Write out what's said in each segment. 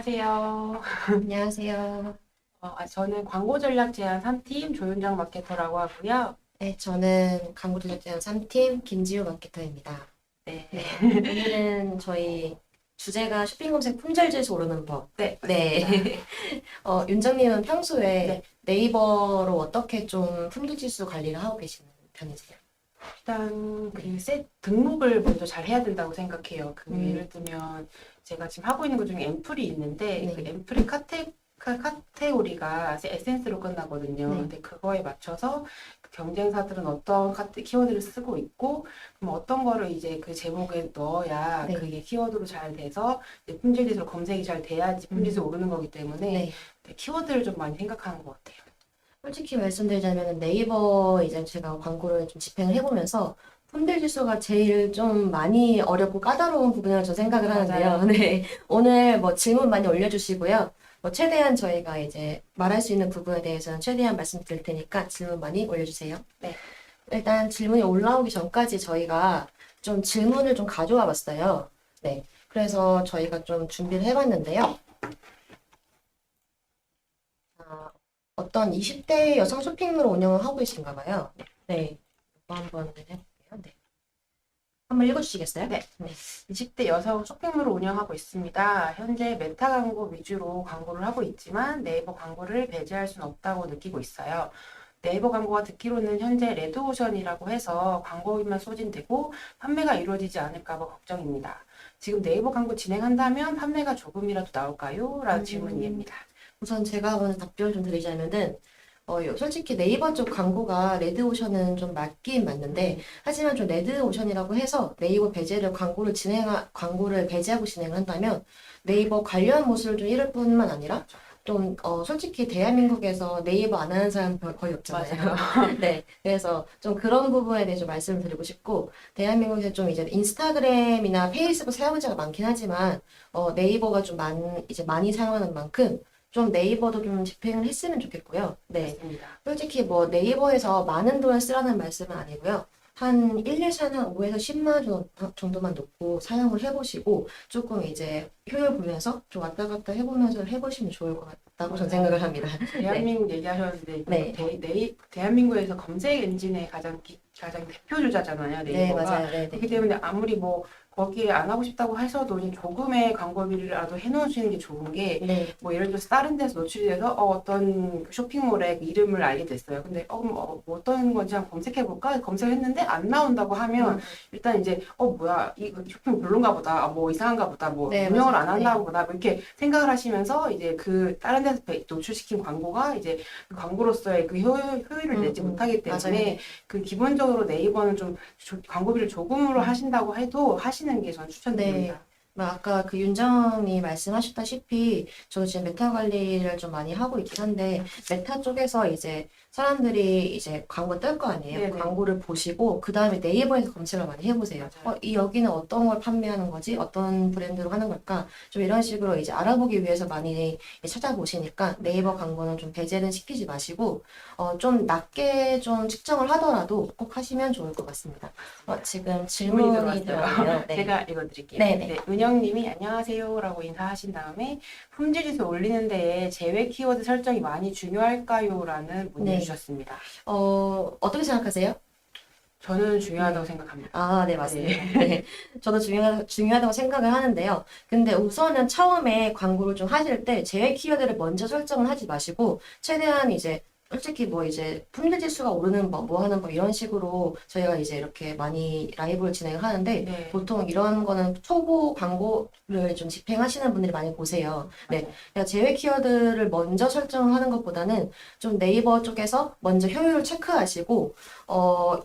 안녕하세요. 안녕하세요. 저는 광고 전략 제안 3팀 조윤정 마케터라고 하고요. 네, 저는 광고 제작자 3팀 김지우 마케터입니다. 네, 네, 오늘은 저희 주제가 쇼핑 검색 품절지수 오르는 법. 네, 네. 맞습니다. 윤정님은 평소에 네, 네이버로 어떻게 좀 품질지수 관리를 하고 계시는 편이세요? 일단 등록을 먼저 잘 해야 된다고 생각해요. 음, 예를 들면 제가 지금 하고 있는 것 중에 앰플이 있는데 그 네, 앰플의 카테고리가 에센스로 끝나거든요. 네, 근데 그거에 맞춰서 그 경쟁사들은 어떤 키워드를 쓰고 있고, 그럼 어떤 거를 이제 그 제목에 넣어야 네, 그게 키워드로 잘 돼서 이제 품질지수로 검색이 잘 돼야지 품질이 음, 오르는 거기 때문에 네. 키워드를 좀 많이 생각하는 것 같아요. 솔직히 말씀드리자면 네이버 이제 제가 광고를 좀 집행을 해보면서 품질 지수가 제일 좀 많이 어렵고 까다로운 부분이라고 저는 생각을 하는데요. 맞아요. 네. 오늘 뭐 질문 많이 올려주시고요. 뭐 최대한 저희가 이제 말할 수 있는 부분에 대해서는 최대한 말씀드릴 테니까 질문 많이 올려주세요. 네. 일단 질문이 올라오기 전까지 저희가 좀 질문을 좀 가져와 봤어요. 네. 그래서 저희가 좀 준비를 해봤는데요. 아, 어떤 20대 여성 쇼핑몰 운영을 하고 계신가 봐요. 네. 이거 한번 해볼게요. 네. 한번 읽어주시겠어요? 네. 네. 20대 여성 쇼핑몰을 운영하고 있습니다. 현재 메타 광고 위주로 광고를 하고 있지만 네이버 광고를 배제할 수는 없다고 느끼고 있어요. 네이버 광고가 듣기로는 현재 레드오션이라고 해서 광고비만 소진되고 판매가 이루어지지 않을까 봐 걱정입니다. 지금 네이버 광고 진행한다면 판매가 조금이라도 나올까요? 라는 음, 질문입니다. 우선 제가 먼저 답변을 좀 드리자면은, 솔직히 네이버 쪽 광고가 레드오션은 좀 맞긴 맞는데, 하지만 좀 레드오션이라고 해서 네이버 배제를 광고를 배제하고 진행을 한다면 네이버 관련 모습을 좀 잃을 뿐만 아니라 좀, 솔직히 대한민국에서 네이버 안 하는 사람 거의 없잖아요. 맞아요. 네. 그래서 좀 그런 부분에 대해서 좀 말씀을 드리고 싶고, 대한민국에서 좀 이제 인스타그램이나 페이스북 사용자가 많긴 하지만, 네이버가 좀 이제 많이 사용하는 만큼, 좀 네이버도 좀 집행을 했으면 좋겠고요. 네. 맞습니다. 솔직히 뭐 네이버에서 많은 돈을 쓰라는 말씀은 아니고요. 한 1, 예산 한 5에서 10만 원 정도만 놓고 사용을 해보시고 조금 이제 효율 보면서 좀 왔다 갔다 해보면서 해보시면 좋을 것 같다고 저는 생각을 합니다. 네. 대한민국 얘기하셨는데 네. 대한민국에서 검색 엔진의 가장 대표 주자잖아요, 네, 네이버가. 맞아요. 네, 그렇기 네. 때문에 아무리 뭐 거기에 안 하고 싶다고 하셔도 이제 조금의 광고비라도 해놓으시는 게 좋은 게, 네. 뭐 예를 들어서 다른 데서 노출이 돼서 어떤 그 쇼핑몰의 그 이름을 알게 됐어요. 근데 뭐 어떤 건지 한번 검색해볼까? 검색을 했는데 안 나온다고 하면 일단 이제 뭐야, 이 쇼핑몰 별론가 보다, 뭐 이상한가 보다, 뭐 네, 운영을 맞아요. 안 네. 한다고 보다, 뭐 이렇게 생각을 하시면서 이제 그 다른 데서 노출시킨 광고가 이제 그 광고로서의 그 효율을 내지 못하기 맞아요. 때문에 네. 그 기본적으로 네이버는 좀 광고비를 조금으로 음. 하신다고 해도 하시는 게 저는 네. 추천드립니다. 뭐 아까 그 윤정이 말씀하셨다시피 저도 지금 메타 관리를 좀 많이 하고 있긴 한데 메타 쪽에서 이제 사람들이 이제 광고 뜰 거 아니에요. 네네. 광고를 보시고 그 다음에 네이버에서 검색을 많이 해보세요. 맞아요. 이 여기는 어떤 걸 판매하는 거지? 어떤 브랜드로 하는 걸까? 좀 이런 식으로 이제 알아보기 위해서 많이 찾아보시니까 네이버 광고는 좀 배제는 시키지 마시고 좀 낮게 좀 측정을 하더라도 꼭 하시면 좋을 것 같습니다. 지금 질문이 질문이 들어왔어요. 들어왔네요. 네. 제가 읽어드릴게요. 네네. 네, 은영님이 안녕하세요라고 인사하신 다음에 품질지수 올리는 데에 제외 키워드 설정이 많이 중요할까요? 라는 문의를 네. 주셨습니다. 어떻게 생각하세요? 저는 중요하다고 네. 생각합니다. 아, 네, 네. 맞습니다. 네. 저도 중요하다고 생각을 하는데요. 근데 우선은 처음에 광고를 좀 하실 때 제외 키워드를 먼저 설정을 하지 마시고, 최대한 이제, 솔직히 뭐 이제 품질 지수가 오르는 법, 뭐 하는 법 이런 식으로 저희가 이제 이렇게 많이 라이브를 진행을 하는데, 네. 보통 이런 거는 초보 광고를 좀 집행하시는 분들이 많이 보세요. 네. 맞아요. 그러니까 제외 키워드를 먼저 설정을 하는 것보다는 좀 네이버 쪽에서 먼저 효율을 체크하시고,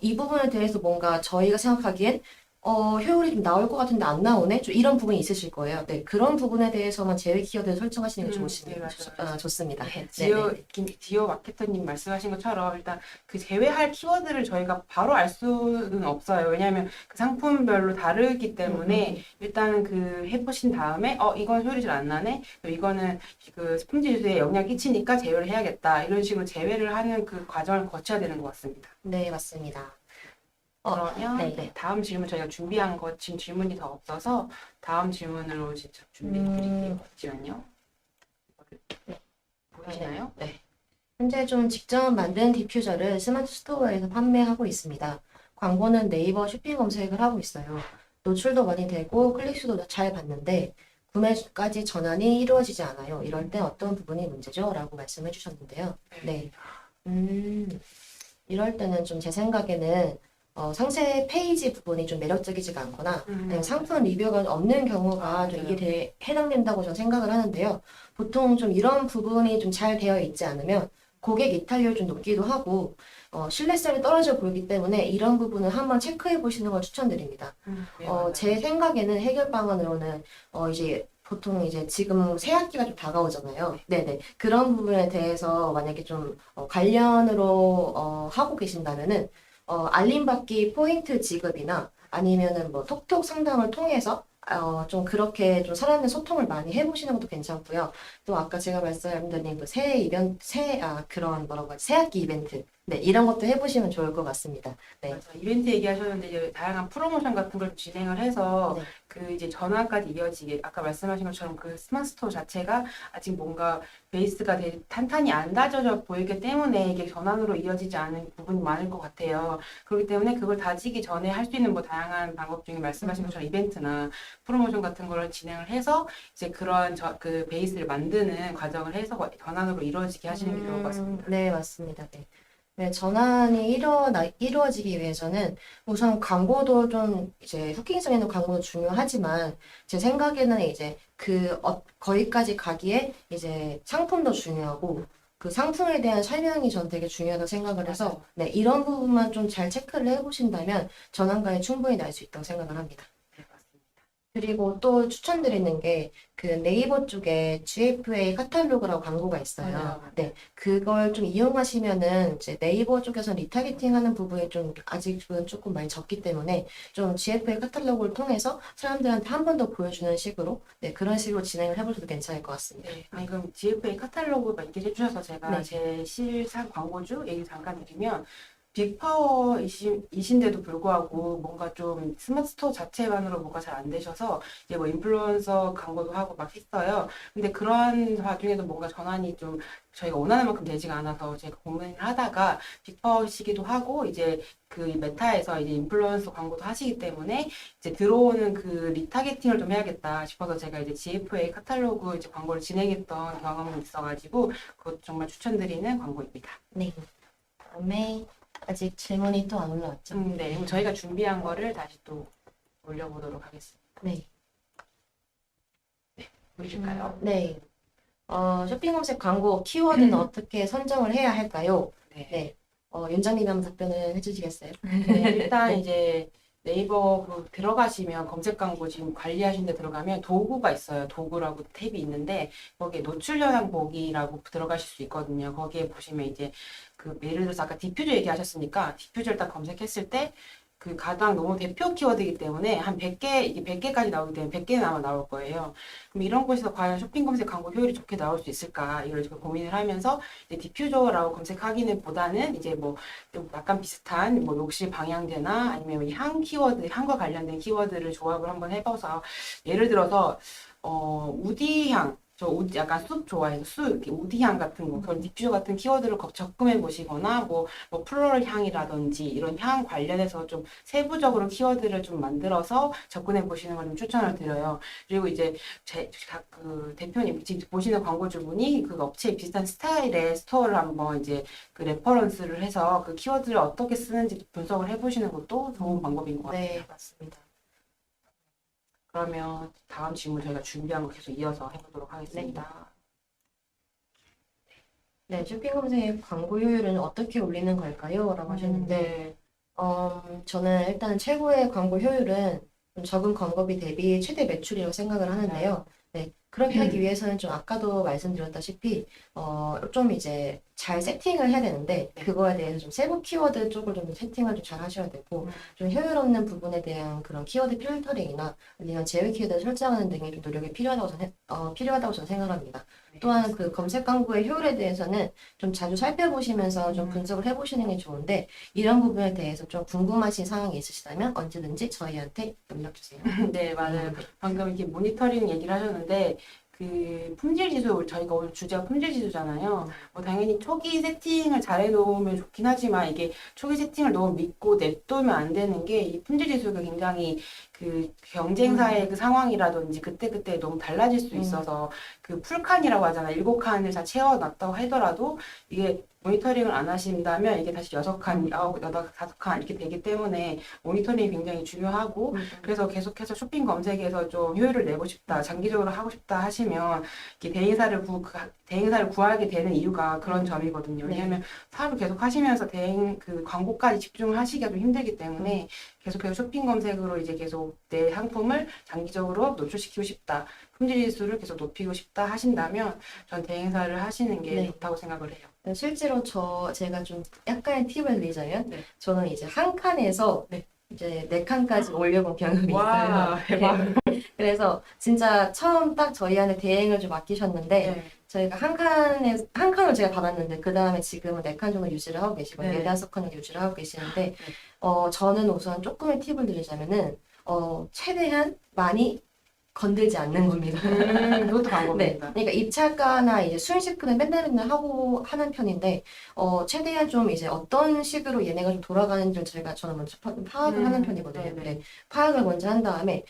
이 부분에 대해서 뭔가 저희가 생각하기엔 효율이 좀 나올 것 같은데 안 나오네? 좀 이런 부분이 있으실 거예요. 네, 그런 부분에 대해서만 제외 키워드를 설정하시는 게 네, 맞아요. 좋습니다. 네, 네, 네, 네. 디오 마케터님 말씀하신 것처럼 일단 그 제외할 키워드를 저희가 바로 알 수는 없어요. 왜냐하면 그 상품별로 다르기 때문에 일단은 그 해보신 다음에 이건 효율이 잘 안 나네. 또 이거는 그 품질에 영향 끼치니까 제외를 해야겠다. 이런 식으로 제외를 하는 그 과정을 거쳐야 되는 것 같습니다. 네, 맞습니다. 그러면 네. 다음 질문 저희가 준비한 거 지금 질문이 더 없어서 다음 질문으로 진짜 준비해 드릴게요. 음, 잠시만요. 보이시나요? 네. 현재 좀 직접 만든 디퓨저를 스마트 스토어에서 판매하고 있습니다. 광고는 네이버 쇼핑 검색을 하고 있어요. 노출도 많이 되고 클릭수도 잘 받는데 구매까지 전환이 이루어지지 않아요. 이럴 때 어떤 부분이 문제죠? 라고 말씀해 주셨는데요. 네. 음, 이럴 때는 좀 제 생각에는 상세 페이지 부분이 좀 매력적이지가 않거나 아니면 상품 리뷰가 없는 경우가 좀 이게 해당된다고 저는 생각을 하는데요. 보통 좀 이런 부분이 좀 잘 되어 있지 않으면 고객 이탈률이 좀 높기도 하고 신뢰성이 떨어져 보이기 때문에 이런 부분을 한번 체크해 보시는 걸 추천드립니다. 네, 맞아요. 제 생각에는 해결 방안으로는 이제 보통 이제 지금 새 학기가 좀 다가오잖아요. 네네. 그런 부분에 대해서 만약에 좀 관련으로 하고 계신다면은 알림받기 포인트 지급이나 아니면은 뭐 톡톡 상담을 통해서 좀 그렇게 좀 사람의 소통을 많이 해보시는 것도 괜찮고요. 또 아까 제가 말씀드린 그 새 이벤트, 그런 뭐라고 하지, 새학기 이벤트. 네, 이런 것도 해보시면 좋을 것 같습니다. 네. 맞아. 이벤트 얘기하셨는데 이제 다양한 프로모션 같은 걸 진행을 해서 네. 그 이제 전환까지 이어지게 아까 말씀하신 것처럼 그 스마트 스토어 자체가 아직 뭔가 베이스가 되게 탄탄히 안 다져져 보이기 때문에 이게 전환으로 이어지지 않은 부분이 많을 것 같아요. 그렇기 때문에 그걸 다지기 전에 할 수 있는 뭐 다양한 방법 중에 말씀하신 것처럼 이벤트나 프로모션 같은 걸 진행을 해서 이제 그런 그 베이스를 만드는 과정을 해서 전환으로 이루어지게 하시는 게 좋을 것 같습니다. 네, 맞습니다. 네. 네, 전환이 이루어지기 위해서는 우선 광고도 좀 이제 후킹성 있는 광고도 중요하지만 제 생각에는 이제 거기까지 가기에 이제 상품도 중요하고 그 상품에 대한 설명이 전 되게 중요하다고 생각을 해서 맞아요. 네, 이런 부분만 좀 잘 체크를 해보신다면 전환가에 충분히 날 수 있다고 생각을 합니다. 네, 맞습니다. 그리고 또 추천드리는 게 그 네이버 쪽에 GFA 카탈로그라고 광고가 있어요. 맞아요. 네, 그걸 좀 이용하시면은 이제 네이버 쪽에서 리타게팅하는 부분이 좀 아직은 조금 많이 적기 때문에 좀 GFA 카탈로그를 통해서 사람들한테 한 번 더 보여주는 식으로 네, 그런 식으로 진행을 해보셔도 괜찮을 것 같습니다. 네, 방금 GFA 카탈로그 얘기해 주셔서 제가 네. 제 실상 광고주 얘기 잠깐 드리면 빅파워이신데도 불구하고 뭔가 좀 스마트 스토어 자체만으로 뭐가 잘 안 되셔서 이제 뭐 인플루언서 광고도 하고 막 했어요. 근데 그런 와중에도 뭔가 전환이 좀 저희가 원하는 만큼 되지가 않아서 제가 고민을 하다가 빅파워시기도 하고 이제 그 메타에서 이제 인플루언서 광고도 하시기 때문에 이제 들어오는 그 리타게팅을 좀 해야겠다 싶어서 제가 이제 GFA 카탈로그 이제 광고를 진행했던 경험이 있어가지고 그것 정말 추천드리는 광고입니다. 네. 다음에 아직 질문이 또 안 올라왔죠? 네. 그럼 저희가 준비한 거를 다시 또 올려보도록 하겠습니다. 네. 보여줄까요? 네. 쇼핑 검색 광고 키워드는 어떻게 선정을 해야 할까요? 네. 네. 윤장님 한번 답변을 해주시겠어요? 네, 일단 네. 이제 네이버 그 들어가시면 검색 광고 지금 관리하신 데 들어가면 도구가 있어요. 도구라고 탭이 있는데 거기에 노출 영향 보기라고 들어가실 수 있거든요. 거기에 보시면 이제 그 예를 들어서 아까 디퓨저 얘기하셨으니까 디퓨저를 딱 검색했을 때 그 가장 너무 대표 키워드이기 때문에 한 100개, 이게 100개까지 나오기 때문에 100개는 아마 나올 거예요. 그럼 이런 곳에서 과연 쇼핑 검색 광고 효율이 좋게 나올 수 있을까? 이걸 지금 고민을 하면서 이제 디퓨저라고 검색하기는 보다는 이제 뭐 좀 약간 비슷한 뭐 욕실 방향제나 아니면 향 키워드, 향과 관련된 키워드를 조합을 한번 해봐서 예를 들어서 우디향 저 약간 숲 좋아해서 숲 이렇게 우디향 같은 거 그런 디퓨저 같은 키워드를 접근해 보시거나 뭐 플로럴 향이라든지 이런 향 관련해서 좀 세부적으로 키워드를 좀 만들어서 접근해 보시는 걸 좀 추천을 드려요. 그리고 이제 그 대표님 지금 보시는 광고주분이 그 업체에 비슷한 스타일의 스토어를 한번 이제 그 레퍼런스를 해서 그 키워드를 어떻게 쓰는지 분석을 해보시는 것도 좋은 방법인 것 같아요. 네, 맞습니다. 그러면 다음 질문 저희가 준비한 거 계속 이어서 해보도록 하겠습니다. 네, 쇼핑 검색 광고 효율은 어떻게 올리는 걸까요? 라고 하셨는데, 네. 저는 일단 최고의 광고 효율은 좀 적은 광고비 대비 최대 매출이라고 생각을 하는데요. 네, 그렇게 하기 위해서는 좀 아까도 말씀드렸다시피, 좀 이제 잘 세팅을 해야 되는데, 그거에 대해서 좀 세부 키워드 쪽을 좀 세팅을 좀 잘 하셔야 되고, 좀 효율 없는 부분에 대한 그런 키워드 필터링이나 아니면 제외 키워드를 설정하는 등의 좀 노력이 필요하다고 저는 생각합니다. 또한 그 검색 광고의 효율에 대해서는 좀 자주 살펴보시면서 좀 분석을 해보시는 게 좋은데 이런 부분에 대해서 좀 궁금하신 사항이 있으시다면 언제든지 저희한테 연락 주세요. 네, 맞아요. 방금 이렇게 모니터링 얘기를 하셨는데 그 품질 지수, 저희가 오늘 주제가 품질 지수잖아요. 뭐 당연히 초기 세팅을 잘 해놓으면 좋긴 하지만 이게 초기 세팅을 너무 믿고 냅두면 안 되는 게 이 품질 지수가 굉장히 그 경쟁사의 그 상황이라든지 그때그때 너무 달라질 수 있어서 그 풀칸이라고 하잖아요. 7칸을 다 채워놨다고 하더라도 이게 모니터링을 안 하신다면 이게 다시 6칸, 9, 8, 5칸 이렇게 되기 때문에 모니터링이 굉장히 중요하고 그래서 계속해서 쇼핑 검색에서 좀 효율을 내고 싶다, 장기적으로 하고 싶다 하시면 이렇게 대행사를 구하게 되는 이유가 그런 점이거든요. 왜냐하면 사업을 계속 하시면서 그 광고까지 집중하시기가 좀 힘들기 때문에 계속해서 쇼핑 검색으로 이제 계속 내 상품을 장기적으로 노출시키고 싶다, 품질 지수를 계속 높이고 싶다 하신다면 전 대행사를 하시는 게 네. 좋다고 생각을 해요. 실제로 제가 좀 약간의 팁을 드리자면 네. 저는 이제 한 칸에서 네. 이제 4칸까지 올려본 경험이 와, 있어요. 대박. 그래서 진짜 처음 딱 저희한테 대행을 좀 맡기셨는데 네. 저희가 한 칸을 제가 받았는데 그 다음에 지금은 4칸 정도 유지를 하고 계시고 네. 4~5칸을 유지를 하고 계시는데 저는 우선 조금의 팁을 드리자면은 최대한 많이 건들지 않는 겁니다. 그것도 네, 방법입니다. 그러니까 입찰가나 이제 순식간에 맨날 하고 하는 편인데, 최대한 좀 이제 어떤 식으로 얘네가 좀 돌아가는지를 저는 먼저 파악을 하는 편이거든요. 네네. 네, 파악을 먼저 한 다음에,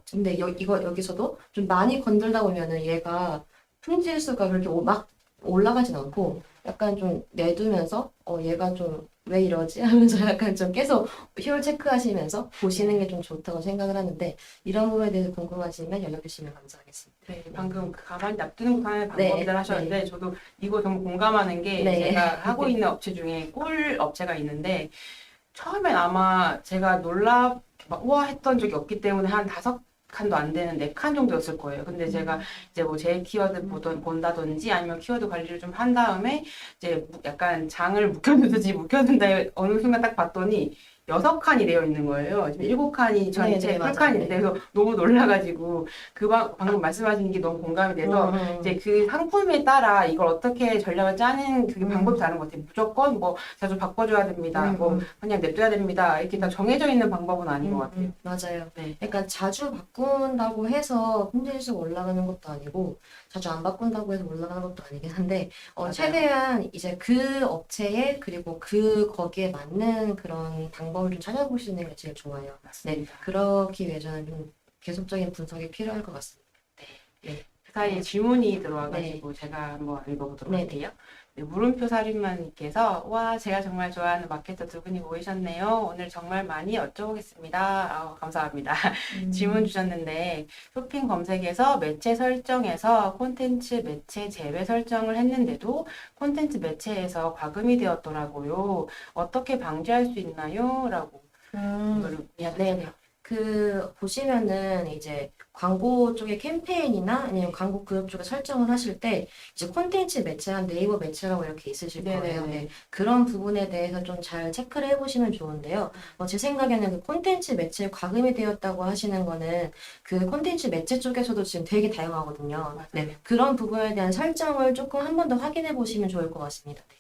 근데 여기서도 좀 많이 건들다 보면은 얘가 품질수가 그렇게 막 올라가진 않고, 약간 좀 내두면서, 얘가 좀 왜 이러지? 하면서 약간 좀 계속 효율 체크하시면서 보시는 게 좀 좋다고 생각을 하는데, 이런 부분에 대해서 궁금하시면 연락 주시면 감사하겠습니다. 네, 방금 그 가만히 놔두는 것만의 네, 방법이라 하셨는데 저도 이거 정말 공감하는 게 네. 제가 하고 있는 업체 중에 꿀 업체가 있는데 처음엔 아마 제가 놀랍 막 우와 했던 적이 없기 때문에 한 5칸도 안 되는 4칸 정도였을 거예요. 근데 제가 이제 뭐 제 키워드 본다든지 아니면 키워드 관리를 좀 한 다음에 이제 약간 장을 묵혀두듯이 묵혀둔 다음에 어느 순간 딱 봤더니 6칸이 되어 있는 거예요. 지금 7칸이 전체 네, 맞아요. 풀칸인데 그래서 너무 놀라가지고 방금 말씀하신 게 너무 공감이 돼서 이제 그 상품에 따라 이걸 어떻게 전략을 짜는 그게 방법이 다른 것 같아요. 무조건 뭐 자주 바꿔줘야 됩니다. 뭐 그냥 냅둬야 됩니다. 이렇게 다 정해져 있는 방법은 아닌 것 같아요. 맞아요. 네. 그러니까 자주 바꾼다고 해서 품질수가 올라가는 것도 아니고 자주 안 바꾼다고 해서 올라가는 것도 아니긴 한데 맞아요. 최대한 이제 그 업체에 그리고 거기에 맞는 그런 방법을 좀 찾아보시는 게 제일 좋아요. 네, 맞습니다. 그러기 위해 저는 좀 계속적인 분석이 필요할 것 같습니다. 그 사이에 질문이 들어와가지고 제가 한번 읽어보도록 네. 할게요. 네, 물음표 살인마님께서 와 제가 정말 좋아하는 마케터 두 분이 모이셨네요. 오늘 정말 많이 여쭤보겠습니다. 감사합니다. 질문 주셨는데 쇼핑 검색에서 매체 설정에서 콘텐츠 매체 제외 설정을 했는데도 콘텐츠 매체에서 과금이 되었더라고요. 어떻게 방지할 수 있나요? 라고 이거를 네. 보시면은 이제 광고 쪽에 캠페인이나 아니면 광고 그룹 쪽에 설정을 하실 때 이제 콘텐츠 매체랑 네이버 매체라고 이렇게 있으실 거예요. 네네네. 네. 그런 부분에 대해서 좀 잘 체크를 해보시면 좋은데요. 제 생각에는 그 콘텐츠 매체에 과금이 되었다고 하시는 거는 그 콘텐츠 매체 쪽에서도 지금 되게 다양하거든요. 네. 그런 부분에 대한 설정을 조금 한 번 더 확인해 보시면 좋을 것 같습니다. 네.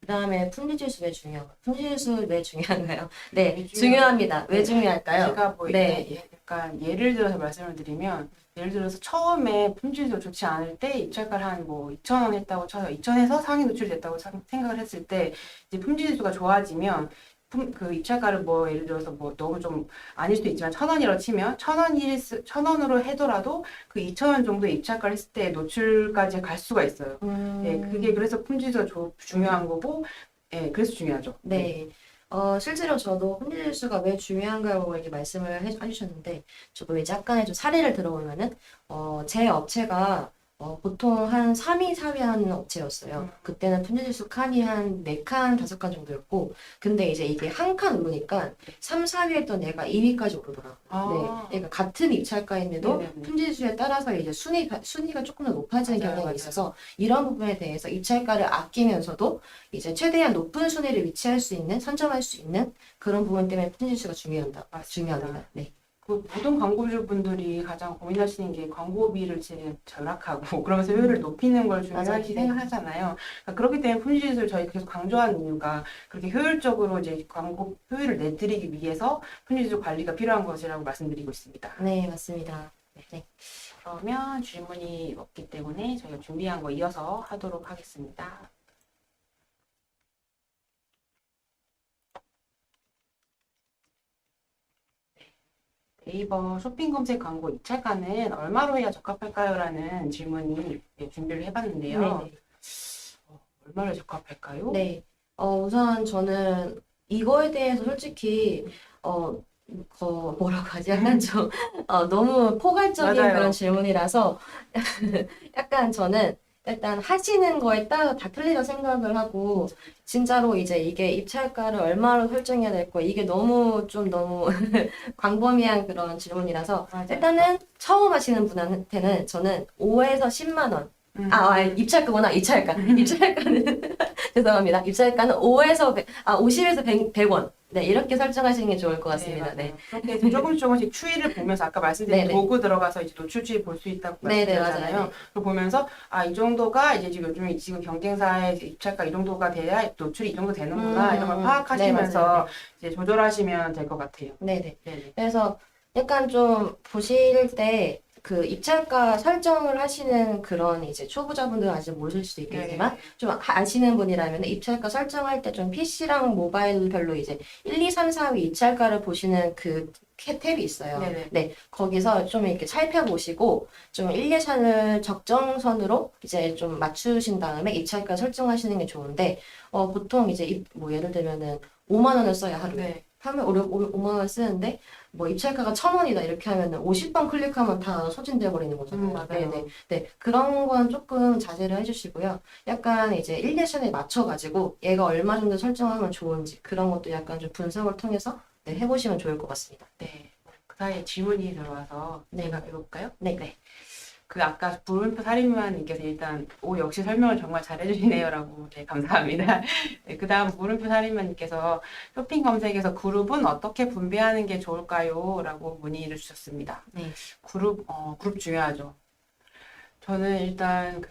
그다음에 품질지수 왜 중요한가요? 품질지수 왜 중요한가요? 네, 왜 중요합니다. 왜 중요할까요? 제가 뭐 네. 약간 예를 들어서 말씀을 드리면 예를 들어서 처음에 품질도 좋지 않을 때 입찰가를 한 뭐 2,000원 했다고 쳐서 2,000에서 상위 노출됐다고 생각을 했을 때 이제 품질지수가 좋아지면 그 입찰가를 뭐 예를 들어서 뭐 너무 좀 아닐 수도 있지만 1,000원이라고 치면 1,000원으로 해더라도 그 2,000원 정도의 입찰가를 했을 때 노출까지 갈 수가 있어요. 네, 그게 그래서 품질지수가 중요한 거고, 네, 그래서 중요하죠. 네. 실제로 저도 품질지수가 왜 중요한가라고 이렇게 말씀을 해주셨는데, 저도 이제 약간의 좀 사례를 들어보면은, 제 업체가 보통 한 3위, 4위 하는 업체였어요. 그때는 품질지수 칸이 한 4칸, 5칸 정도였고, 근데 이제 이게 한 칸 오르니까 3, 4위 했던 얘가 2위까지 오르더라고요. 네. 그러니까 같은 입찰가인데도 네네네. 품질지수에 따라서 이제 순위가 조금 더 높아지는 맞아요, 경향이 맞아요. 있어서 이런 부분에 대해서 입찰가를 아끼면서도 이제 최대한 높은 순위를 위치할 수 있는, 선점할 수 있는 그런 부분 때문에 품질지수가 중요합니다. 네. 그 모든 광고주분들이 가장 고민하시는 게 광고비를 지금 절약하고 그러면서 효율을 높이는 걸 중요하게 맞아요. 생각하잖아요. 그러니까 그렇기 때문에 품질을 저희가 계속 강조하는 이유가 그렇게 효율적으로 이제 광고 효율을 내드리기 위해서 품질 관리가 필요한 것이라고 말씀드리고 있습니다. 네, 맞습니다. 네. 그러면 질문이 없기 때문에 저희가 준비한 거 이어서 하도록 하겠습니다. 네이버 쇼핑 검색 광고 입찰가는 얼마로 해야 적합할까요? 라는 질문이 준비를 해봤는데요. 네네. 얼마나 적합할까요? 네. 우선 저는 이거에 대해서 솔직히, 뭐라고 하지? 약간 좀, 너무 포괄적인 맞아요. 그런 질문이라서, 약간 저는 일단 하시는 거에 따라 다 틀리다 생각을 하고, 진짜로 이제 이게 입찰가를 얼마로 설정해야 될 거, 이게 너무 광범위한 그런 질문이라서, 맞아요. 일단은 처음 하시는 분한테는 저는 5에서 10만 원, 입찰가구나, 입찰가. 입찰가는, 죄송합니다. 입찰가는 50에서 100원. 네, 이렇게 설정하시는 게 좋을 것 같습니다. 네, 네. 맞아요. 그렇게 조금씩 추이를 보면서 아까 말씀드린 네네. 도구 들어가서 이제 노출 추이 볼 수 있다고 네네, 말씀드렸잖아요. 맞아요. 그걸 보면서 이 정도가 이제 지금 요즘 지금 경쟁사의 입찰가 이 정도가 돼야 노출이 이 정도 되는구나 이런 걸 네, 파악하시면서 맞아요. 이제 조절하시면 될 것 같아요. 네네. 네네. 그래서 약간 좀 보실 때 그 입찰가 설정을 하시는 그런 이제 초보자분들은 아직 모르실 수도 있겠지만 네. 좀 아시는 분이라면 입찰가 설정할 때 좀 PC랑 모바일별로 이제 1, 2, 3, 4위 입찰가를 보시는 그 탭이 있어요. 네네. 네, 거기서 좀 이렇게 살펴보시고 좀 1, 2차를 적정선으로 이제 좀 맞추신 다음에 입찰가 설정하시는 게 좋은데 보통 이제 뭐 예를 들면은 5만 원을 써야 하루에. 네. 하면 5만 원 쓰는데 뭐 입찰가가 1,000원이다 이렇게 하면은 50번 클릭하면 다 소진돼 버리는 거잖아요. 맞아요. 네네. 네. 그런 건 조금 자제를 해주시고요. 약간 이제 1, 2션에 맞춰가지고 얘가 얼마 정도 설정하면 좋은지 그런 것도 약간 좀 분석을 통해서 네, 해보시면 좋을 것 같습니다. 네. 그 사이에 질문이 들어와서 네. 제가 읽어볼까요? 네. 네. 그 아까 물음표 살인마님께서 일단 역시 설명을 정말 잘해주시네요라고 네, 감사합니다. 네, 그다음 물음표 살인마님께서 쇼핑 검색에서 그룹은 어떻게 분배하는 게 좋을까요?라고 문의를 주셨습니다. 네. 그룹 중요하죠. 저는 일단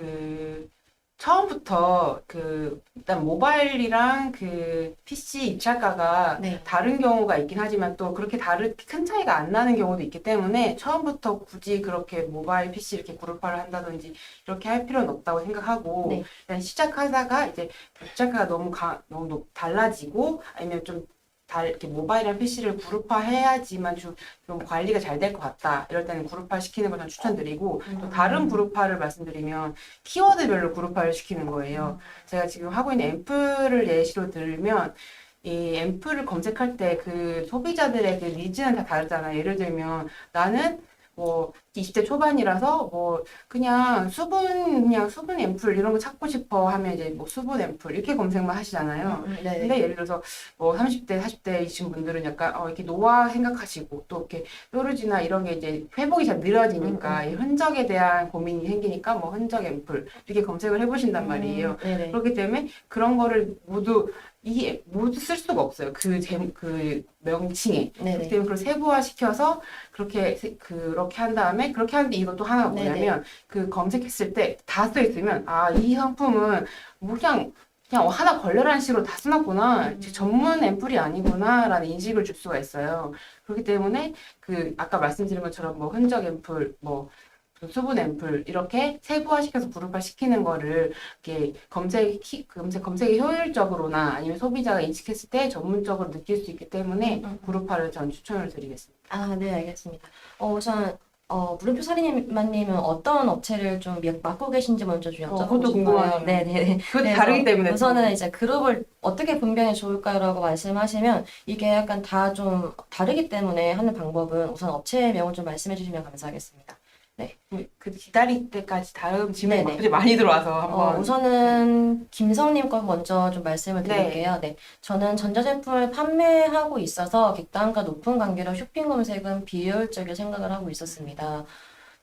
처음부터 일단 모바일이랑 PC 입찰가가 네. 다른 경우가 있긴 하지만 또 그렇게 큰 차이가 안 나는 경우도 있기 때문에 처음부터 굳이 그렇게 모바일 PC 이렇게 그룹화를 한다든지 이렇게 할 필요는 없다고 생각하고 네. 일단 시작하다가 이제 입찰가가 너무 달라지고 아니면 좀 이렇게 모바일이랑 PC를 그룹화해야지만 좀 관리가 잘 될 것 같다. 이럴 때는 그룹화 시키는 걸 전 추천드리고 또 다른 그룹화를 말씀드리면 키워드별로 그룹화를 시키는 거예요. 제가 지금 하고 있는 앰플을 예시로 들면 이 앰플을 검색할 때 그 소비자들의 그 니즈는 다 다르잖아요. 예를 들면 나는 뭐 20대 초반이라서 뭐 그냥 수분 앰플 이런 거 찾고 싶어 하면 이제 뭐 수분 앰플 이렇게 검색만 하시잖아요. 네. 근데 예를 들어서 뭐 30대, 40대이신 분들은 약간 이렇게 노화 생각하시고 또 이렇게 뾰루지나 이런 게 이제 회복이 잘 느려지니까 이 흔적에 대한 고민이 생기니까 뭐 흔적 앰플 이렇게 검색을 해보신단 말이에요. 네네. 그렇기 때문에 그런 거를 모두 쓸 수가 없어요. 그 명칭에. 네네. 그렇기 때문에 그걸 세부화 시켜서 그렇게 한 다음에 그렇게 하는데 이것도 하나가 뭐냐면 그 검색했을 때 다 써 있으면 이 상품은 뭐 그냥 하나 걸려라는 식으로 다 써놨구나. 전문 앰플이 아니구나라는 인식을 줄 수가 있어요. 그렇기 때문에 아까 말씀드린 것처럼 뭐 흔적 앰플, 뭐 수분 앰플 이렇게 세부화시켜서 그룹화 시키는 거를 이렇게 검색이 효율적으로나 아니면 소비자가 인식했을 때 전문적으로 느낄 수 있기 때문에 그룹화를 전 추천을 드리겠습니다. 네, 알겠습니다. 우선 물음표 사리님은 어떤 업체를 좀 맡고 계신지 먼저 좀 여쭤보고 그것도 싶어요. 궁금하네요. 네네. 그것도 다르기 때문에 우선은 이제 그룹을 어떻게 분배하면 좋을까요라고 말씀하시면 이게 약간 다 좀 다르기 때문에 하는 방법은 우선 업체명을 좀 말씀해 주시면 감사하겠습니다. 기다릴 때까지 다음 질문이 네네. 갑자기 많이 들어와서 한번 우선은 김성님 거 먼저 좀 말씀을 드릴게요. 네. 저는 전자제품을 판매하고 있어서 객단가 높은 관계로 쇼핑 검색은 비효율적이라 생각을 하고 있었습니다.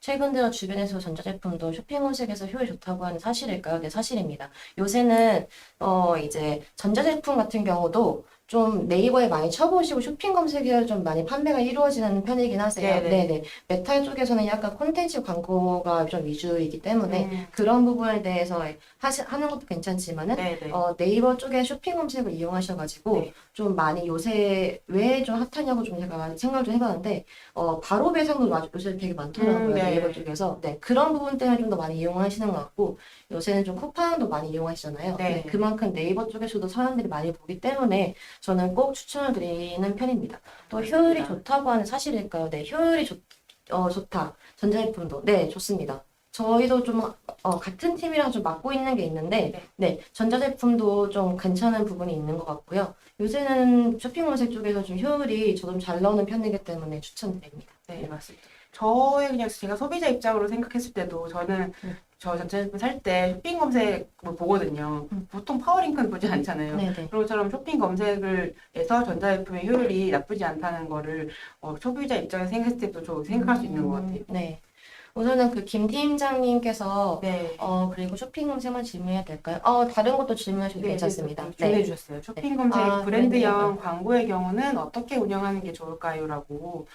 최근 들어 주변에서 전자제품도 쇼핑 검색에서 효율이 좋다고 하는 사실일까요? 네, 사실입니다. 요새는 이제 전자제품 같은 경우도 좀 네이버에 많이 쳐보시고 쇼핑 검색에서 좀 많이 판매가 이루어지는 편이긴 하세요. 네네. 네네. 메타 쪽에서는 약간 콘텐츠 광고가 좀 위주이기 때문에 음, 그런 부분에 대해서 하는 것도 괜찮지만은 네네. 네이버 쪽에 쇼핑 검색을 이용하셔가지고 네. 좀 많이 요새 왜 좀 핫하냐고 좀 제가 생각을 좀 해봤는데 바로 배송도 요새 되게 많더라고요. 네. 네이버 쪽에서. 네, 그런 부분 때문에 좀 더 많이 이용하시는 것 같고 요새는 좀 쿠팡도 많이 이용하시잖아요. 네. 네, 그만큼 네이버 쪽에서도 사람들이 많이 보기 때문에 저는 꼭 추천을 드리는 편입니다. 또 맞습니다. 효율이 좋다고 하는 사실일까요? 네, 효율이 좋다. 전자제품도. 네, 좋습니다. 저희도 좀 같은 팀이랑 좀 맡고 있는 게 있는데, 네. 네, 전자제품도 좀 괜찮은 부분이 있는 것 같고요. 요새는 쇼핑 검색 쪽에서 좀 효율이 저도 잘 나오는 편이기 때문에 추천드립니다. 네, 맞습니다. 저의 그냥 제가 소비자 입장으로 생각했을 때도 저는 음. 저 전자제품 살 때 쇼핑 검색을 보거든요. 보통 파워링크는 보지 않잖아요. 네네. 그런 것처럼 쇼핑 검색을 해서 전자제품의 효율이 나쁘지 않다는 거를 소비자 입장에서 생각했을 때도 저 생각할 수 있는 것 같아요. 네. 우선은 그 김 팀장님께서 네. 그리고 쇼핑 검색만 질문해야 될까요? 다른 것도 질문하셔도 네, 괜찮습니다. 준비해 네. 주셨어요. 쇼핑 검색 아, 브랜드형 광고의 경우는 어떻게 운영하는 게 좋을까요? 라고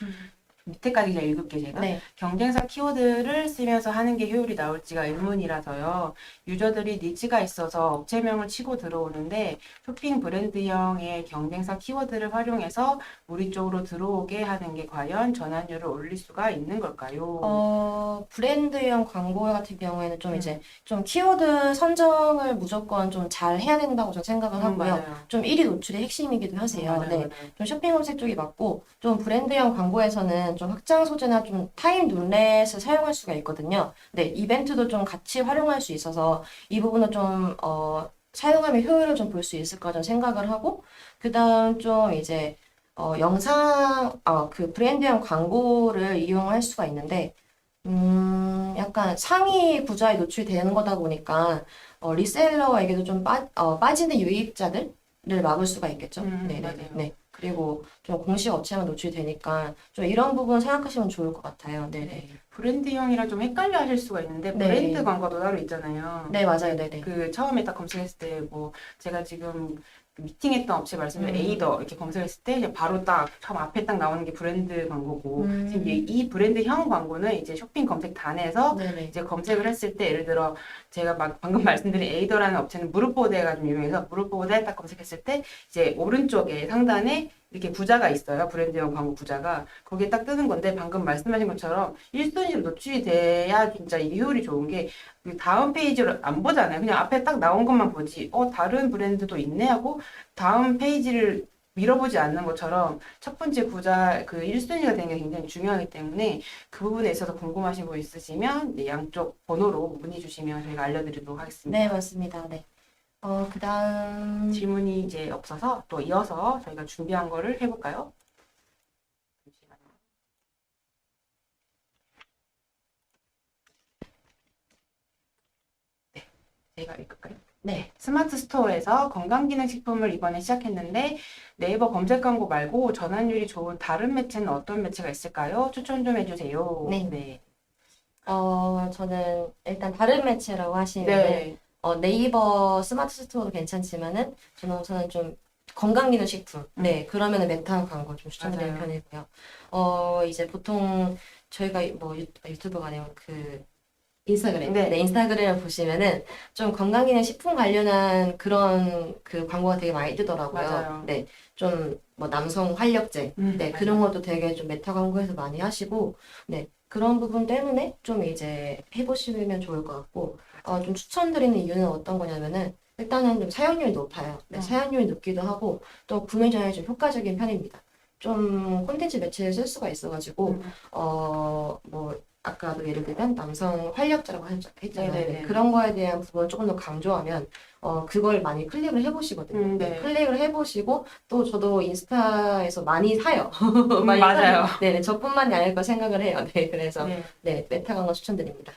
밑에까지 그냥 읽을게 제가. 네. 경쟁사 키워드를 쓰면서 하는 게 효율이 나올지가 의문이라서요. 유저들이 니즈가 있어서 업체명을 치고 들어오는데 쇼핑 브랜드형의 경쟁사 키워드를 활용해서 우리 쪽으로 들어오게 하는 게 과연 전환율을 올릴 수가 있는 걸까요? 브랜드형 광고 같은 경우에는 좀 이제 좀 키워드 선정을 무조건 좀 잘 해야 된다고 저는 생각을 하고요. 맞아요. 좀 1위 노출의 핵심이기도 하세요. 맞아요, 네. 맞아요. 좀 쇼핑 검색 쪽이 맞고 좀 브랜드형 광고에서는 좀 확장 소재나 좀 타임 룰렛을 사용할 수가 있거든요. 네, 이벤트도 좀 같이 활용할 수 있어서 이 부분은 좀 사용하면 효율을 좀 볼 수 있을 거라 저는 생각을 하고 그다음 좀 이제 그 브랜드형 광고를 이용할 수가 있는데 약간 상위 부자에 노출되는 거다 보니까 리셀러에게도 좀 빠지는 유입자들을 막을 수가 있겠죠. 네네. 맞아요. 네. 그리고 좀 공식 업체만 노출되니까 좀 이런 부분 생각하시면 좋을 것 같아요. 네네. 네. 브랜드형이랑 좀 헷갈려 하실 수가 있는데 네. 브랜드 광고도 따로 있잖아요. 네, 맞아요. 네네. 그 처음에 딱 검색했을 때 뭐 제가 지금 그 미팅했던 업체 말씀드린 에이더 이렇게 검색했을 때 이제 바로 딱 처음 앞에 딱 나오는 게 브랜드 광고고 지금 이 브랜드형 광고는 이제 쇼핑 검색단에서 네네. 이제 검색을 했을 때 예를 들어 제가 방금 말씀드린 에이더라는 업체는 무릎보호대가 좀 유명해서 무릎보호대 딱 검색했을 때 이제 오른쪽에 상단에 이렇게 부자가 있어요. 브랜드형 광고 부자가. 거기에 딱 뜨는 건데 방금 말씀하신 것처럼 1순위로 노출이 돼야 진짜 이게 효율이 좋은 게 그 다음 페이지를 안 보잖아요. 그냥 앞에 딱 나온 것만 보지. 다른 브랜드도 있네 하고 다음 페이지를 밀어보지 않는 것처럼 첫 번째 부자 그 1순위가 되는 게 굉장히 중요하기 때문에 그 부분에 있어서 궁금하신 거 있으시면 네, 양쪽 번호로 문의 주시면 저희가 알려드리도록 하겠습니다. 네, 맞습니다. 네. 그다음 질문이 이제 없어서 또 이어서 저희가 준비한 거를 해볼까요? 잠시만요. 네, 제가 읽을까요? 네. 스마트 스토어에서 건강기능식품을 이번에 시작했는데 네이버 검색 광고 말고 전환율이 좋은 다른 매체는 어떤 매체가 있을까요? 추천 좀 해주세요. 네. 네. 저는 일단 다른 매체라고 하시면 네. 네이버 스마트 스토어도 괜찮지만은 저는 우선은 좀 건강기능식품. 네, 그러면은 메타 광고 좀 추천드리는 맞아요. 편이고요. 이제 보통 저희가 뭐 유튜브가 아니면 그 인스타그램. 네. 네, 인스타그램을 보시면은 좀 건강기능식품 관련한 그런 그 광고가 되게 많이 뜨더라고요. 맞아요. 네, 좀 뭐 남성 활력제. 네, 그런 맞아요. 것도 되게 좀 메타 광고에서 많이 하시고, 네, 그런 부분 때문에 좀 이제 해보시면 좋을 것 같고, 좀 추천드리는 이유는 어떤 거냐면은, 일단은 좀 사용률이 높아요. 네, 사용률이 높기도 하고, 또 구매 전에 좀 효과적인 편입니다. 좀 콘텐츠 매체를 쓸 수가 있어가지고, 뭐, 아까도 예를 들면 남성 활력제라고 했잖아요. 네네네. 그런 거에 대한 부분을 조금 더 강조하면, 그걸 많이 클릭을 해보시거든요. 네. 클릭을 해보시고, 또 저도 인스타에서 많이 사요. 많이 맞아요. 사요. 네, 저뿐만이 아닐 거 생각을 해요. 네, 그래서, 네. 네, 메타 광고 추천드립니다.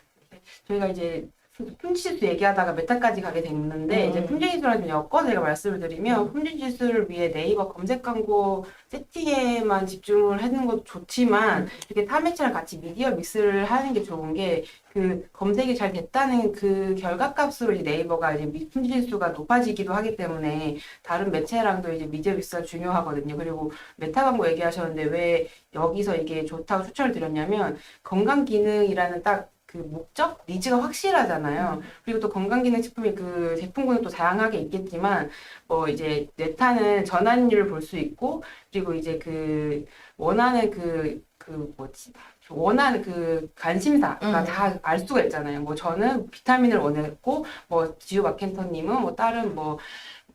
저희가 이제 품질지수 얘기하다가 메타까지 가게 됐는데 이제 품질지수랑 좀 엮어서 제가 말씀을 드리면 품질지수를 위해 네이버 검색 광고 세팅에만 집중을 하는 것도 좋지만 이렇게 타매체랑 같이 미디어 믹스를 하는 게 좋은 게 그 검색이 잘 됐다는 그 결과값으로 이제 네이버가 이제 품질지수가 높아지기도 하기 때문에 다른 매체랑도 이제 미디어 믹스가 중요하거든요. 그리고 메타 광고 얘기하셨는데 왜 여기서 이게 좋다고 추천을 드렸냐면 건강 기능이라는 딱 그 목적, 니즈가 확실하잖아요. 그리고 또 건강기능식품이 그 제품군은 또 다양하게 있겠지만, 뭐 이제 메타는 전환율을 볼 수 있고, 그리고 이제 그 원하는 원하는 그 관심사가 다 알 수가 있잖아요. 뭐 저는 비타민을 원했고, 뭐 지우 마켄터님은 뭐 다른 뭐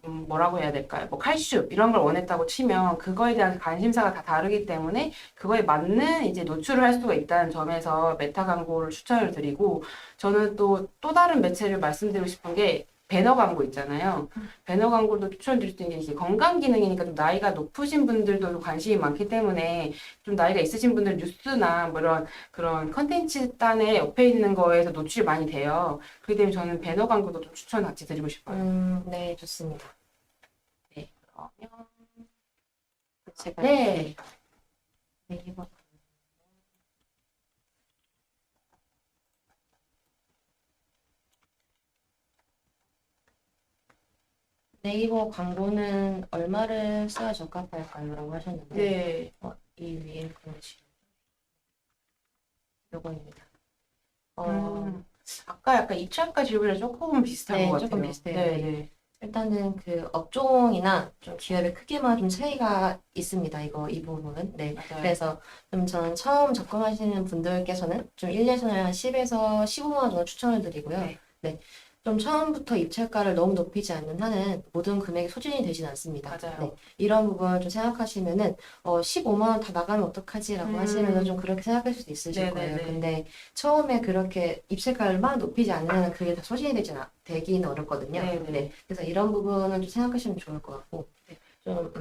뭐라고 해야 될까요? 뭐 칼슘 이런 걸 원했다고 치면 그거에 대한 관심사가 다 다르기 때문에 그거에 맞는 이제 노출을 할 수가 있다는 점에서 메타 광고를 추천을 드리고 저는 또 다른 매체를 말씀드리고 싶은 게 배너 광고 있잖아요. 배너 광고도 추천드릴 수 있는 게 이제 건강 기능이니까 좀 나이가 높으신 분들도 좀 관심이 많기 때문에 좀 나이가 있으신 분들 뉴스나 뭐 이런 그런 컨텐츠 단에 옆에 있는 거에서 노출이 많이 돼요. 그렇기 때문에 저는 배너 광고도 좀 추천 같이 드리고 싶어요. 네, 좋습니다. 네, 그러면 제가 네. 네이버 네이버 광고는 얼마를 써야 적합할까요? 라고 하셨는데 네. 이 위에 그렇지. 요거입니다. 아까 약간 입찰가 질문이랑 조금 비슷한 네, 것 조금 같아요. 비슷해요. 네, 네. 네. 일단은 그 업종이나 좀 기업의 크기만 좀 차이가 있습니다. 이 부분은. 네. 맞아요. 그래서 좀 저는 처음 접근하시는 분들께서는 좀 일례선을 한 10에서 15만 원 정도 추천을 드리고요. 네. 네. 좀 처음부터 입찰가를 너무 높이지 않는 한은 모든 금액이 소진이 되진 않습니다. 맞아요. 네. 이런 부분을 좀 생각하시면은 15만 원 다 나가면 어떡하지라고 하시면은 좀 그렇게 생각할 수도 있으실 네, 거예요. 네, 네. 근데 처음에 그렇게 입찰가를 막 높이지 않는 한은 그게 다 소진이 되기는 어렵거든요. 네, 네. 네. 그래서 이런 부분은 좀 생각하시면 좋을 것 같고 네. 좀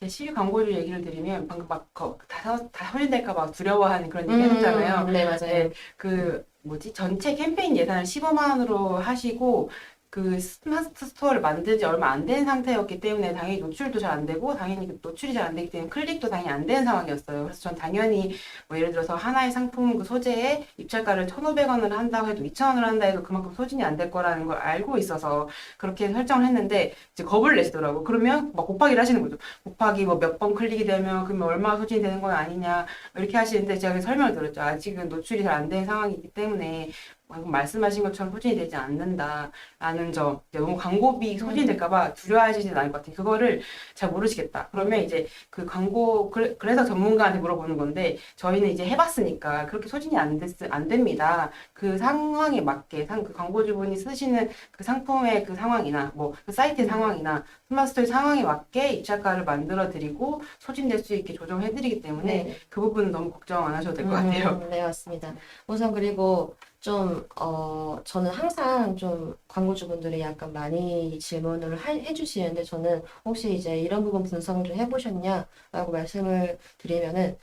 네, 시비 광고주 얘기를 드리면 방금 다 소진될까 봐 두려워하는 그런 얘기 하셨잖아요. 네, 맞아요. 네, 그 뭐지 전체 캠페인 예산을 15만 원으로 하시고 그 스마트 스토어를 만든 지 얼마 안 된 상태였기 때문에 당연히 노출도 잘 안 되고 당연히 그 노출이 잘 안 되기 때문에 클릭도 당연히 안 되는 상황이었어요. 그래서 전 당연히 뭐 예를 들어서 하나의 상품 그 소재에 입찰가를 1,500원을 한다고 해도 2,000원을 한다 해도 그만큼 소진이 안 될 거라는 걸 알고 있어서 그렇게 설정을 했는데 이제 겁을 내시더라고. 그러면 막 곱하기를 하시는 거죠. 곱하기 뭐 몇 번 클릭이 되면 그러면 얼마 소진이 되는 건 아니냐 이렇게 하시는데 제가 설명을 드렸죠. 아직은 노출이 잘 안 된 상황이기 때문에 방금 말씀하신 것처럼 소진이 되지 않는다라는 점. 너무 광고비 소진이 될까봐 두려워하시진 않을 것 같아요. 그거를 잘 모르시겠다. 그러면 이제 그 광고 그래서 전문가한테 물어보는 건데 저희는 이제 해봤으니까 그렇게 소진이 안 됩니다. 그 상황에 맞게 그 광고주분이 쓰시는 그 상품의 그 상황이나 뭐 그 사이트의 상황이나 스마트스토어 상황에 맞게 입찰가를 만들어 드리고 소진될 수 있게 조정해 드리기 때문에 네. 그 부분은 너무 걱정 안 하셔도 될 것 같아요. 네, 맞습니다. 우선 그리고 저는 항상 좀 광고주분들이 약간 많이 질문을 해주시는데 저는 혹시 이제 이런 부분 분석을 좀 해보셨냐라고 말씀을 드리면은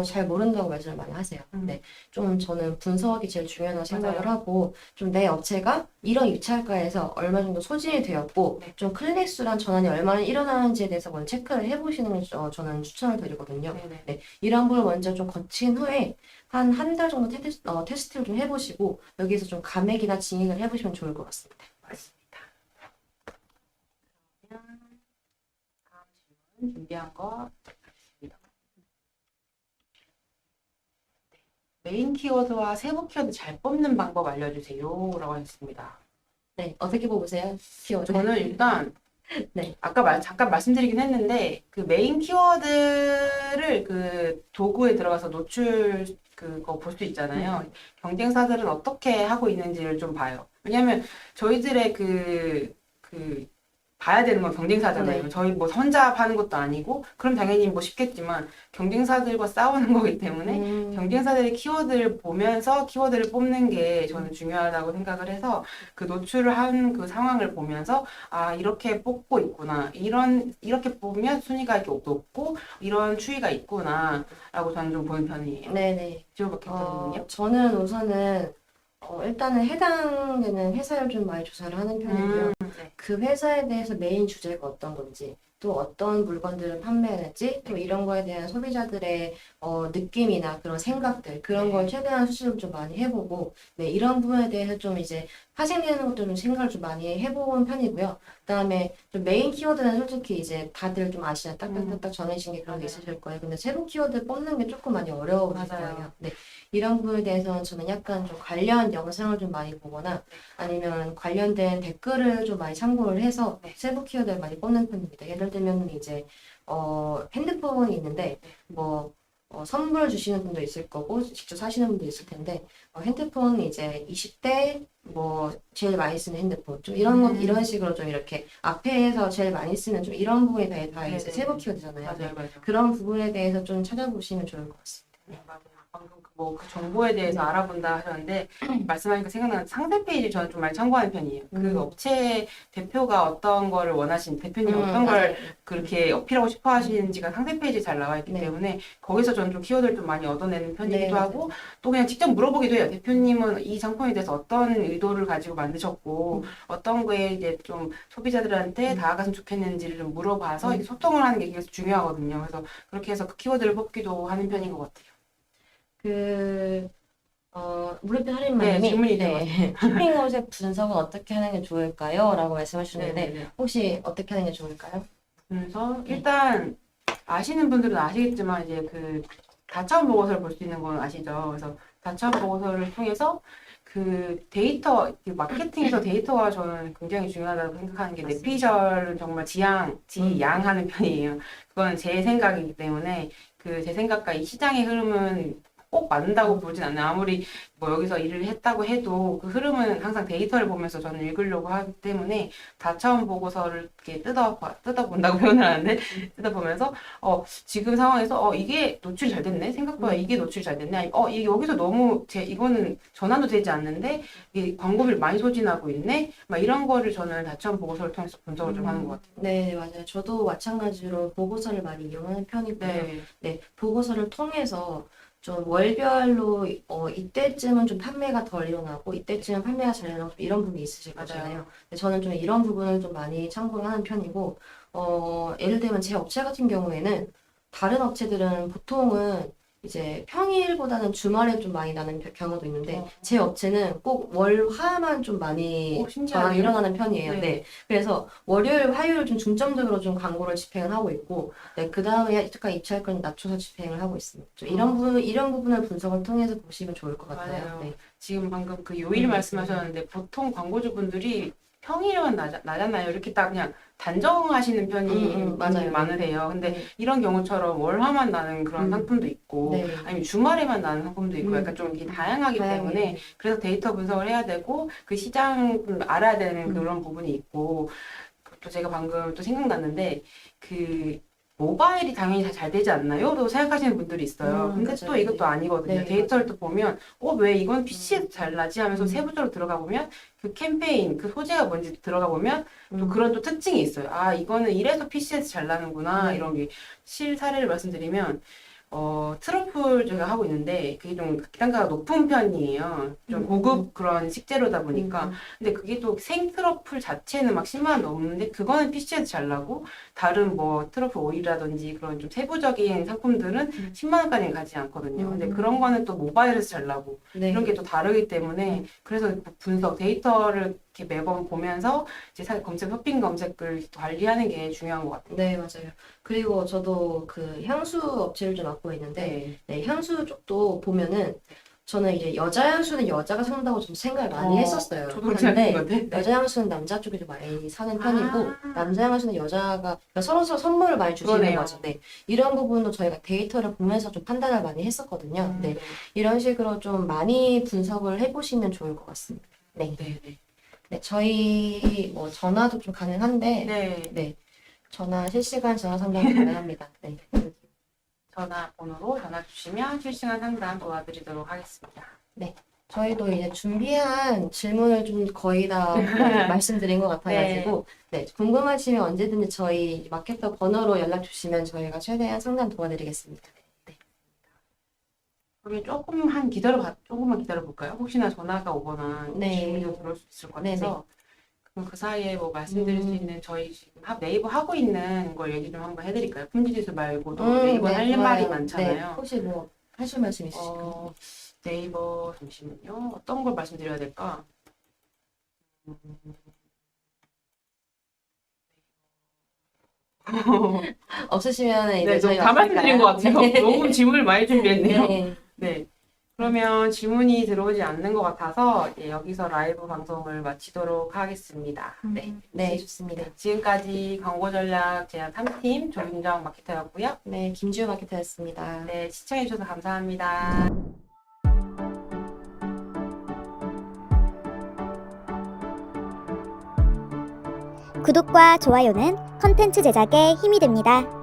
잘 모른다고 말씀을 많이 하세요. 네. 좀 저는 분석이 제일 중요하다고 생각을 맞아요. 하고 좀 내 업체가 이런 입찰가에서 얼마 정도 소진이 되었고 네. 좀 클릭수랑 전환이 얼마나 일어나는지에 대해서 먼저 체크를 해보시는 걸 저는 추천을 드리거든요. 네네. 네. 이런 부분을 먼저 좀 거친 후에 한 달 정도 테스트를 좀 해보시고 여기서 좀 감액이나 진행을 해보시면 좋을 것 같습니다. 맞습니다. 그러면 다음 질문 준비한 거 있습니다. 메인 키워드와 세부 키워드 잘 뽑는 방법 알려주세요. 라고 하셨습니다. 네, 어떻게 뽑으세요? 키워드. 저는 일단 네. 아까 잠깐 말씀드리긴 했는데 그 메인 키워드를 그 도구에 들어가서 노출 그거 볼 수 있잖아요. 경쟁사들은 어떻게 하고 있는지를 좀 봐요. 왜냐면 저희들의 그 봐야 되는 건 경쟁사잖아요. 네. 저희 뭐 혼자 파는 것도 아니고 그럼 당연히 뭐 쉽겠지만 경쟁사들과 싸우는 거기 때문에 경쟁사들의 키워드를 보면서 키워드를 뽑는 게 저는 중요하다고 생각을 해서 그 노출을 한 그 상황을 보면서 아 이렇게 뽑고 있구나 이렇게 보면 순위가 이렇게 높고 이런 추이가 있구나라고 저는 좀 보는 편이에요. 네네. 지호박 캡터님은요? 저는 우선은 일단은 해당되는 회사를 좀 많이 조사를 하는 편이고요. 네. 그 회사에 대해서 메인 주제가 어떤 건지, 또 어떤 물건들을 판매하는지, 또 이런 거에 대한 소비자들의 느낌이나 그런 생각들, 그런 걸 최대한 수습을 좀 많이 해보고, 네, 이런 부분에 대해서 좀 이제 파생되는 것들 좀 생각을 좀 많이 해보는 편이고요. 그다음에 좀 메인 키워드는 솔직히 이제 다들 좀 아시잖아요. 딱딱딱딱 정해진 게 그런 게 맞아요. 있으실 거예요. 근데 새로 키워드 뽑는 게 조금 많이 어려우실 맞아요. 거예요. 네, 이런 부분에 대해서는 저는 약간 좀 관련 영상을 좀 많이 보거나 아니면 관련된 댓글을 좀 많이 참고를 해서 네. 세부 키워드를 많이 뽑는 편입니다. 예를 들면 이제 핸드폰이 있는데 뭐 선물 주시는 분도 있을 거고 직접 사시는 분도 있을 텐데 핸드폰 이제 20대 뭐 제일 많이 쓰는 핸드폰 좀 이런 것 이런 식으로 좀 이렇게 앞에서 제일 많이 쓰는 좀 이런 부분에 대해 다 이제 네네. 세부 키워드잖아요. 맞아요, 네. 맞아요. 그런 부분에 대해서 좀 찾아보시면 좋을 것 같습니다. 네, 맞아요. 방금 그 정보에 대해서 네. 알아본다 하셨는데 말씀하니까 생각나는 상세 페이지 저는 좀 많이 참고하는 편이에요. 그 업체 대표가 어떤 거를 원하시는 대표님 어떤 걸 맞아요. 그렇게 어필하고 싶어 하시는지가 상세 페이지에 잘 나와 있기 네. 때문에 거기서 저는 좀 키워드를 좀 많이 얻어내는 편이기도 네, 맞아요. 하고 또 그냥 직접 물어보기도 해요. 대표님은 이 상품에 대해서 어떤 의도를 가지고 만드셨고 어떤 거에 이제 좀 소비자들한테 다가갔으면 좋겠는지를 좀 물어봐서 이렇게 소통을 하는 게 되게 중요하거든요. 그래서 그렇게 해서 그 키워드를 뽑기도 하는 편인 것 같아요. 무릎표 네, 할인마님이 질문이 네, 쇼핑 검색 분석은 어떻게 하는 게 좋을까요? 라고 말씀하셨는데 네네네. 혹시 어떻게 하는 게 좋을까요? 그래서 네. 일단 아시는 분들은 아시겠지만 이제 그 다차원 보고서를 볼 수 있는 건 아시죠? 그래서 다차원 보고서를 통해서 그 데이터, 그 마케팅에서 데이터가 저는 굉장히 중요하다고 생각하는 게 뇌피셜은 정말 지양하는 편이에요. 그건 제 생각이기 때문에 그 제 생각과 이 시장의 흐름은 꼭 맞는다고 보진 않아요. 아무리 뭐 여기서 일을 했다고 해도 그 흐름은 항상 데이터를 보면서 저는 읽으려고 하기 때문에 다차원 보고서를 이렇게 뜯어본다고 표현을 하는데 뜯어보면서 지금 상황에서 이게 노출이 잘 됐네 생각보다 이게 노출이 잘 됐네 아니, 이 여기서 너무 이거는 전환도 되지 않는데 이게 광고비를 많이 소진하고 있네 막 이런 거를 저는 다차원 보고서를 통해서 분석을 좀 하는 것 같아요. 네, 맞아요. 저도 마찬가지로 보고서를 많이 이용하는 편이고요. 네, 네, 보고서를 통해서 좀 월별로 이때쯤은 좀 판매가 덜 일어나고 이때쯤은 판매가 잘 일어나고 좀 이런 부분이 있으실 맞아요. 거잖아요. 근데 저는 좀 이런 부분을 좀 많이 참고를 하는 편이고 예를 들면 제 업체 같은 경우에는 다른 업체들은 보통은 이제 평일보다는 주말에 좀 많이 나는 경우도 있는데 제 업체는 꼭 월화만 좀 많이 전환이 신기하네요. 일어나는 편이에요. 네. 네. 그래서 월요일, 화요일 좀 중점적으로 좀 광고를 집행을 하고 있고, 네, 그 다음에 약간 입찰권을 낮춰서 집행을 하고 있습니다. 좀 이런 부분을 분석을 통해서 보시면 좋을 것 같아요. 맞아요. 네. 지금 방금 그 요일 말씀하셨는데 보통 광고주분들이 평일만 나잖아요. 이렇게 딱 그냥 단정하시는 편이 맞아요. 많으세요. 근데 네. 이런 경우처럼 월화만 나는 그런 상품도 있고 네. 아니면 주말에만 나는 상품도 있고 약간 좀 이게 다양하기 다양해요. 때문에 그래서 데이터 분석을 해야 되고 그 시장 알아야 되는 그런 부분이 있고 또 제가 방금 또 생각났는데 그 모바일이 당연히 다 잘 되지 않나요? 또 생각하시는 분들이 있어요. 근데 맞아요. 또 이것도 아니거든요. 네, 데이터를 또 보면 왜 이건 PC에서 잘 나지 하면서 세부적으로 들어가 보면 그 캠페인, 그 소재가 뭔지 들어가 보면 또 그런 또 특징이 있어요. 아, 이거는 이래서 PC에서 잘 나는구나. 이런 게 실사례를 말씀드리면 트러플 제가 하고 있는데 그게 좀 단가가 높은 편이에요. 좀 고급 그런 식재료다 보니까. 근데 그게 또 생 트러플 자체는 막 10만 원 넘는데 그거는 PC에서 잘 나고 다른 뭐 트러플 오일이라든지 그런 좀 세부적인 상품들은 10만 원까지는 가지 않거든요. 근데 그런 거는 또 모바일에서 잘 나고 네. 이런 게 또 다르기 때문에 그래서 분석 데이터를 이렇게 매번 보면서 이제 쇼핑 검색을 관리하는 게 중요한 것 같아요. 네, 맞아요. 그리고 저도 그 향수 업체를 좀 맡고 있는데, 네. 네, 향수 쪽도 보면은 저는 이제 여자 향수는 여자가 산다고 좀 생각을 많이 했었어요. 저도 그렇게 생각했는데. 여자 향수는 남자 쪽이 좀 많이 사는 편이고, 아. 남자 향수는 여자가 그러니까 서로 선물을 많이 주시는 그러네요. 거죠. 네, 이런 부분도 저희가 데이터를 보면서 좀 판단을 많이 했었거든요. 네, 이런 식으로 좀 많이 분석을 해보시면 좋을 것 같습니다. 네. 네, 네. 네, 저희 뭐 전화도 좀 가능한데, 네. 네, 실시간 전화 상담 가능합니다. 네. 전화번호로 전화 주시면 실시간 상담 도와드리도록 하겠습니다. 네. 저희도 이제 준비한 질문을 좀 거의 다 말씀드린 것 같아가지고, 네. 궁금하시면 언제든지 저희 마케터 번호로 연락 주시면 저희가 최대한 상담 도와드리겠습니다. 네. 그러면 조금만 기다려 볼까요? 혹시나 전화가 오거나 네. 질문이 들어올 수 있을 것 네네. 같아서. 그럼 그 사이에 뭐 말씀드릴 수 있는 저희 지금 네이버 하고 있는 걸 얘기 좀 한번 해드릴까요? 품질지수 말고도 네이버 네, 할 말이 좋아요. 네, 많잖아요. 혹시 뭐 하실 말씀 있으실까요? 네이버 잠시만요. 어떤 걸 말씀드려야 될까? 없으시면 이제 네, 너무 저희가 다 말씀드린 것 같아요. 네. 너무 질문을 많이 준비했네요. 네. 네. 그러면 질문이 들어오지 않는 것 같아서 여기서 라이브 방송을 마치도록 하겠습니다. 네. 네, 좋습니다. 지금까지 광고 전략 제안 3팀 조윤정 마케터였고요. 네, 김주호 마케터였습니다. 네, 시청해주셔서 감사합니다. 구독과 좋아요는 컨텐츠 제작에 힘이 됩니다.